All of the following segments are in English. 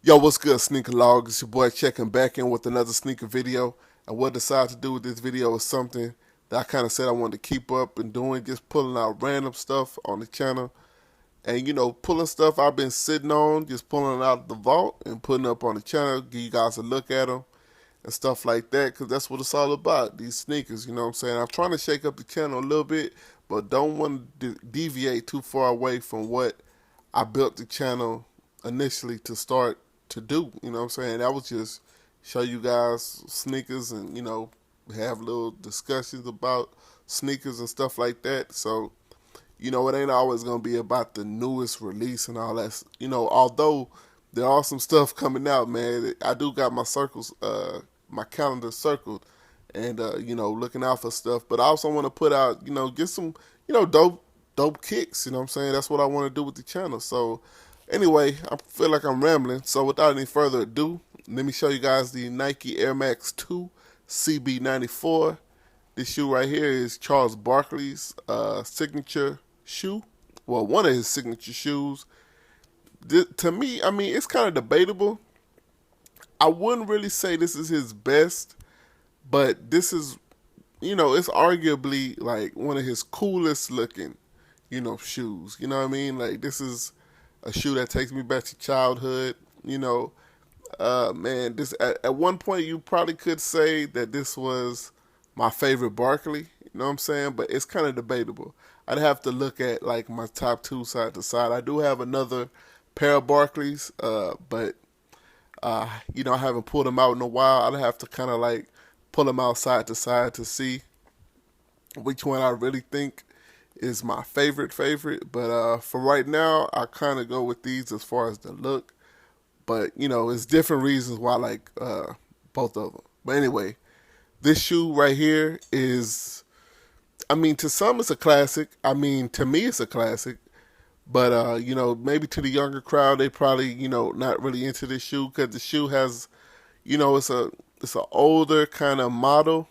Yo, what's good, Snkrlog? It's your boy checking back in with another sneaker video. And what I decided to do with this video is something that I kind of said I wanted to keep up and doing, just pulling out random stuff on the channel. And, pulling stuff I've been sitting on, just pulling it out of the vault and putting it up on the channel, give you guys a look at them and stuff like that, because that's what it's all about, these sneakers, you know what I'm saying? I'm trying to shake up the channel a little bit, but don't want to deviate too far away from what I built the channel initially to start to do. You know what I'm saying? That was just show you guys sneakers and, have little discussions about sneakers and stuff like that. So, it ain't always going to be about the newest release and all that. Although there are some stuff coming out, man. I do got my circles, my calendar circled and, looking out for stuff. But I also want to put out, get some, dope kicks. You know what I'm saying? That's what I want to do with the channel. So, anyway, I feel like I'm rambling. So, without any further ado, let me show you guys the Nike Air Max 2 CB94. This shoe right here is Charles Barkley's signature shoe. Well, one of his signature shoes. To me, I mean, it's kind of debatable. I wouldn't really say this is his best, but this is, it's arguably like one of his coolest looking, shoes. You know what I mean? Like, this is a shoe that takes me back to childhood. Man, this at one point you probably could say that this was my favorite Barkley. You know what I'm saying? But it's kind of debatable. I'd have to look at like my top two side to side. I do have another pair of Barkleys, but I haven't pulled them out in a while. I'd have to kind of like pull them out side to side to see which one I really think is my favorite. But for right now, I kind of go with these as far as the look. But it's different reasons why I like both of them. But anyway, this shoe right here is, I mean, to some it's a classic. I mean, to me it's a classic. But maybe to the younger crowd, they probably not really into this shoe because the shoe has, it's a older kind of model.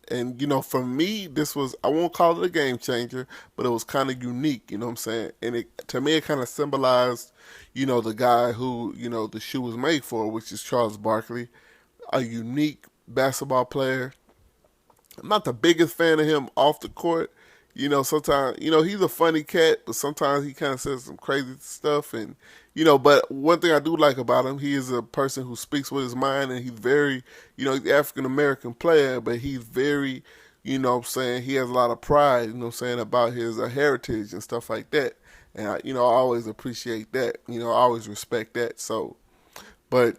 And for me, this was, I won't call it a game changer, but it was kind of unique. You know what I'm saying? And to me, it kind of symbolized, the guy who the shoe was made for, which is Charles Barkley, a unique basketball player. I'm not the biggest fan of him off the court. Sometimes, he's a funny cat, but sometimes he kind of says some crazy stuff. And, but one thing I do like about him, he is a person who speaks with his mind, and he's very, he's African American player, but he's very, what I'm saying, he has a lot of pride, what I'm saying, about his heritage and stuff like that. And, I always appreciate that. I always respect that. So, but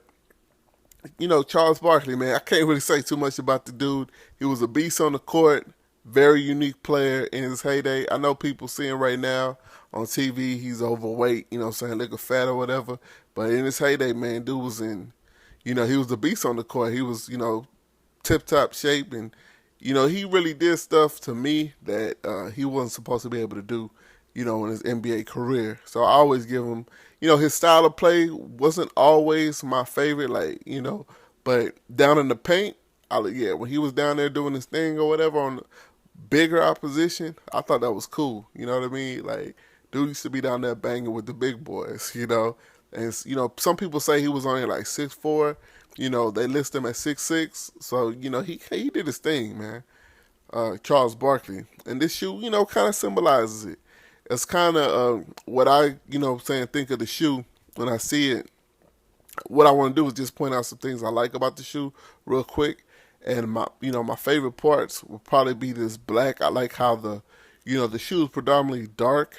Charles Barkley, man, I can't really say too much about the dude. He was a beast on the court, very unique player in his heyday. I know people see him right now on TV, he's overweight, looking fat or whatever. But in his heyday, man, dude was in, he was the beast on the court. He was, tip top shape, and, he really did stuff to me that he wasn't supposed to be able to do, in his NBA career. So I always give him, his style of play wasn't always my favorite, like, but down in the paint, yeah, when he was down there doing his thing or whatever on bigger opposition, I thought that was cool. You know what I mean? Like, dude used to be down there banging with the big boys, And, some people say he was only like 6'4". They list him at 6'6". So, he did his thing, man. Charles Barkley. And this shoe, kind of symbolizes it. It's kind of what I, think of the shoe when I see it. What I want to do is just point out some things I like about the shoe real quick. And my favorite parts will probably be this black. I like how the shoe is predominantly dark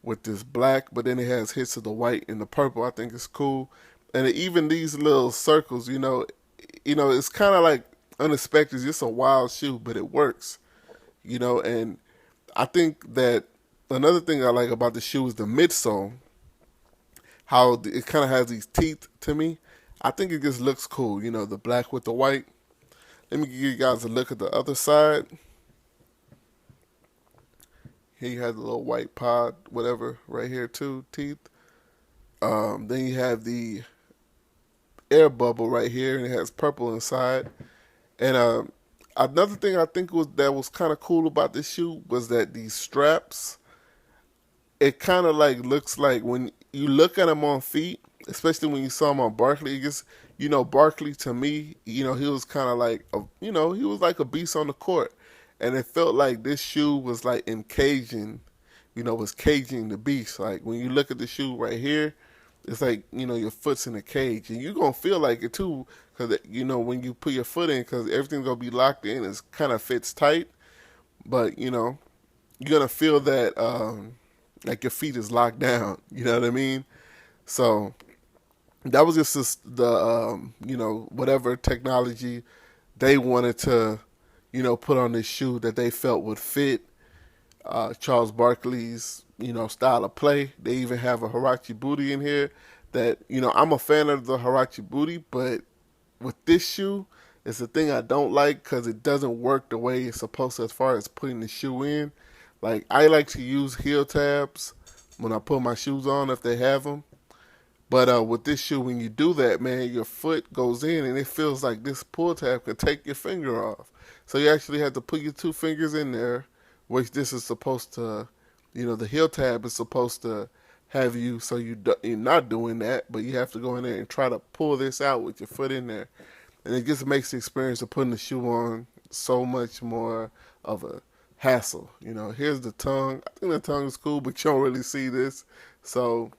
with this black, but then it has hits of the white and the purple. I think it's cool. And even these little circles, it's kind of like unexpected. It's just a wild shoe, but it works, and I think that another thing I like about the shoe is the midsole, how it kind of has these teeth to me. I think it just looks cool, the black with the white. Let me give you guys a look at the other side. Here you have the little white pod, whatever, right here too, teeth. Then you have the air bubble right here, and it has purple inside. And another thing I think was kind of cool about this shoe was that these straps, it kind of like looks like when you look at them on feet, especially when you saw him on Barkley. It just, Barkley to me, he was kind of like, he was like a beast on the court, and it felt like this shoe was like was caging the beast. Like when you look at the shoe right here, it's like your foot's in a cage, and you're gonna feel like it too, because when you put your foot in, because everything's gonna be locked in, it kind of fits tight, but you're gonna feel that like your feet is locked down. You know what I mean? So that was just the whatever technology they wanted to put on this shoe that they felt would fit Charles Barkley's style of play. They even have a Huarache booty in here that I'm a fan of the Huarache booty, but with this shoe, it's the thing I don't like because it doesn't work the way it's supposed to as far as putting the shoe in. Like I like to use heel tabs when I put my shoes on if they have them. But with this shoe, when you do that, man, your foot goes in and it feels like this pull tab could take your finger off. So you actually have to put your two fingers in there, which this is supposed to, the heel tab is supposed to have you so you're not doing that, but you have to go in there and try to pull this out with your foot in there. And it just makes the experience of putting the shoe on so much more of a hassle. Here's the tongue. I think the tongue is cool, but you don't really see this. So,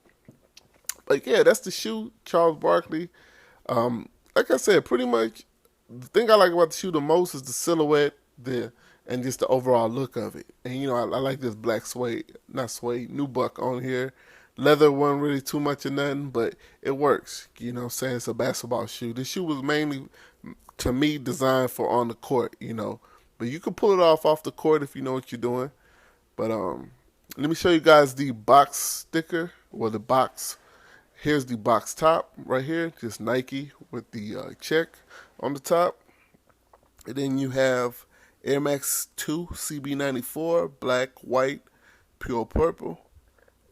but yeah, that's the shoe, Charles Barkley. Like I said, pretty much the thing I like about the shoe the most is the silhouette, and just the overall look of it. And I like this black nubuck on here. Leather wasn't really too much of nothing, but it works. Saying it's a basketball shoe. This shoe was mainly, to me, designed for on the court. But you can pull it off the court if you know what you're doing. But let me show you guys the box sticker or the box. Here's the box top right here, just Nike with the check on the top. And then you have Air Max 2 CB94, black, white, pure purple.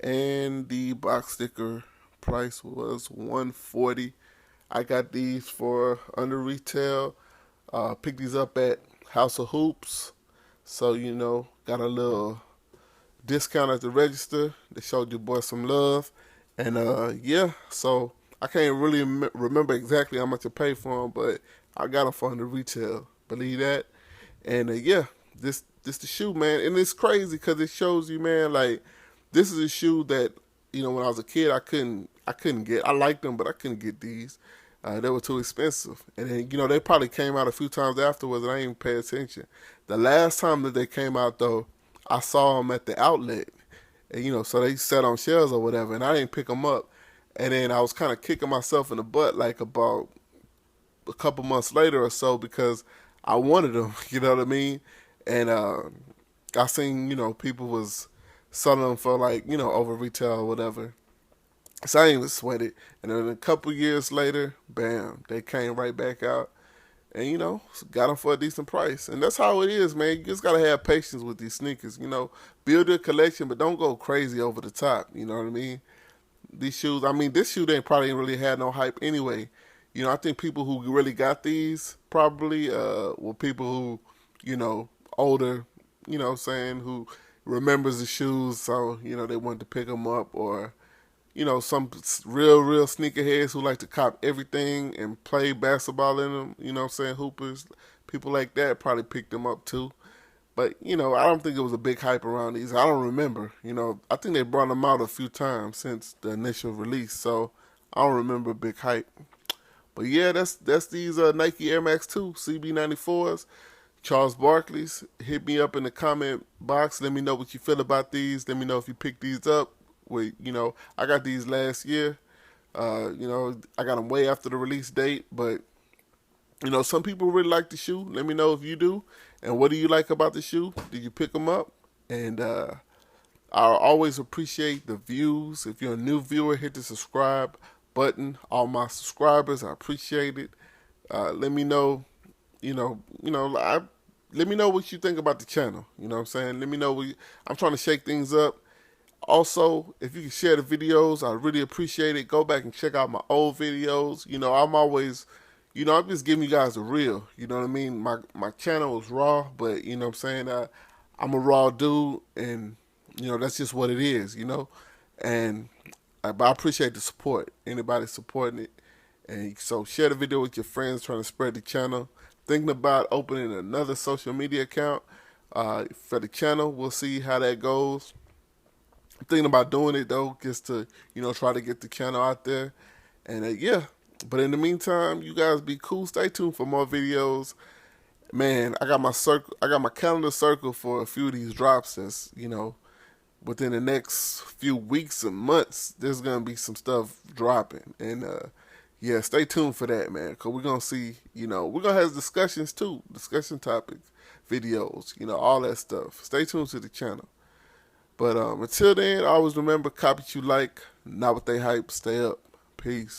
And the box sticker price was $140. I got these for under retail. Picked these up at House of Hoops. So, got a little discount at the register. They showed your boy some love. And yeah, so I can't really remember exactly how much I paid for them, but I got them for under retail. Believe that? And yeah, this the shoe, man. And it's crazy because it shows you, man, like this is a shoe that when I was a kid I couldn't get. I liked them, but I couldn't get these. They were too expensive. And then they probably came out a few times afterwards, and I didn't pay attention. The last time that they came out though, I saw them at the outlet. And, so they sat on shelves or whatever, and I didn't pick them up. And then I was kind of kicking myself in the butt like about a couple months later or so because I wanted them, you know what I mean? And I seen, people was selling them for like, over retail or whatever. So I didn't even sweat it. And then a couple years later, bam, they came right back out. And, got them for a decent price. And that's how it is, man. You just got to have patience with these sneakers. Build your collection, but don't go crazy over the top. You know what I mean? These shoes, this shoe they probably ain't really had no hype anyway. I think people who really got these probably were people who, older, who remembers the shoes. So, they wanted to pick them up or, some real sneakerheads who like to cop everything and play basketball in them, hoopers, people like that probably picked them up too. But, I don't think it was a big hype around these. I don't remember, I think they brought them out a few times since the initial release, so I don't remember a big hype. But yeah, that's these Nike Air Max 2 CB94s. Charles Barkley's. Hit me up in the comment box. Let me know what you feel about these. Let me know if you picked these up. I got these last year. I got them way after the release date, but some people really like the shoe. Let me know if you do. And what do you like about the shoe? Did you pick them up? And I always appreciate the views. If you're a new viewer, hit the subscribe button. All my subscribers, I appreciate it. Let me know. Let me know what you think about the channel. You know what I'm saying? Let me know. I'm trying to shake things up. Also, if you can share the videos, I really appreciate it. Go back and check out my old videos. I'm always, I'm just giving you guys the real. You know what I mean? My channel is raw, but what I'm saying? I'm a raw dude, and that's just what it is. And But I appreciate the support. Anybody supporting it. And so share the video with your friends trying to spread the channel. Thinking about opening another social media account for the channel. We'll see how that goes. I'm thinking about doing it though, just to, try to get the channel out there. And yeah, but in the meantime, you guys be cool. Stay tuned for more videos. Man, I got my calendar circle for a few of these drops. That's, within the next few weeks and months, there's gonna be some stuff dropping. And yeah, stay tuned for that, man. Cause we're gonna see, we're gonna have discussions too, discussion topics, videos, all that stuff. Stay tuned to the channel. But until then, always remember, copy what you like, not what they hype. Stay up. Peace.